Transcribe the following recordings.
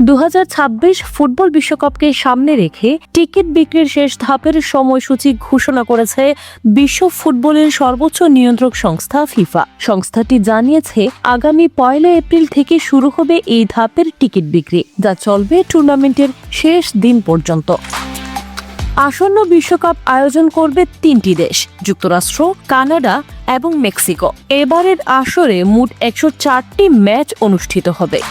2026 football বিশ্বকাপকে সামনে রেখে টিকিট বিক্রির শেষ ধাপের সময়সূচি ঘোষণা করেছে বিশ্ব ফুটবলের সর্বোচ্চ নিয়ন্ত্রক সংস্থা ফিফা। সংস্থাটি জানিয়েছে আগামী 1 এপ্রিল থেকে শুরু হবে এই ধাপের টিকিট বিক্রি, যা চলবে টুর্নামেন্টের শেষ দিন পর্যন্ত। আসন্ন বিশ্বকাপ আয়োজন করবে 3টি দেশ, যুক্তরাষ্ট্র, কানাডা এবং মেক্সিকো। এবারের আসরে মোট 104টি ম্যাচ অনুষ্ঠিত হবে।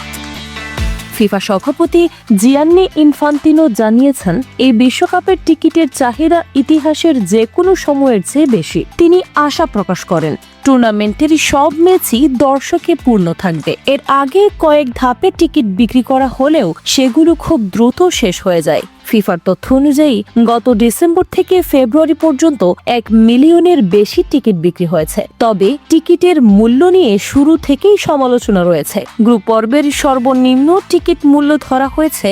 ফিফা সভাপতি জিয়ান্নি ইনফান্তিনো জানিয়েছেন, এই বিশ্বকাপের টিকিটের চাহিদা ইতিহাসের যে কোনো সময়ের চেয়ে বেশি। তিনি আশা প্রকাশ করেন টুর্নামেন্টের সব ম্যাচই দর্শকে পূর্ণ থাকবে। এর আগে কয়েক ধাপে টিকিট বিক্রি করা হলেও সেগুলো খুব দ্রুত শেষ হয়ে যায়। ফিফার তথ্য অনুযায়ী গত ডিসেম্বর থেকে ফেব্রুয়ারি পর্যন্ত 1 মিলিয়নের বেশি টিকিট বিক্রি হয়েছে। তবে টিকিটের মূল্য নিয়ে শুরু থেকেই সমালোচনা রয়েছে। গ্রুপ পর্বের সর্বনিম্ন টিকিট মূল্য ধরা হয়েছে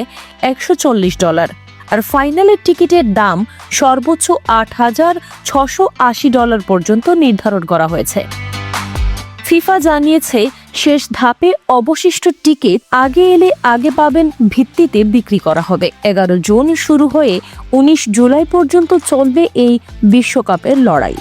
$140, আর ফাইনালের টিকিটের দাম সর্বোচ্চ $8,680 পর্যন্ত নির্ধারণ করা হয়েছে। ফিফা জানিয়েছে শেষ ধাপে অবশিষ্ট টিকিট আগে এলে আগে পাবেন ভিত্তিতে বিক্রি করা হবে। 11 জুন শুরু হয়ে 19 জুলাই পর্যন্ত চলবে এই বিশ্বকাপের লড়াই।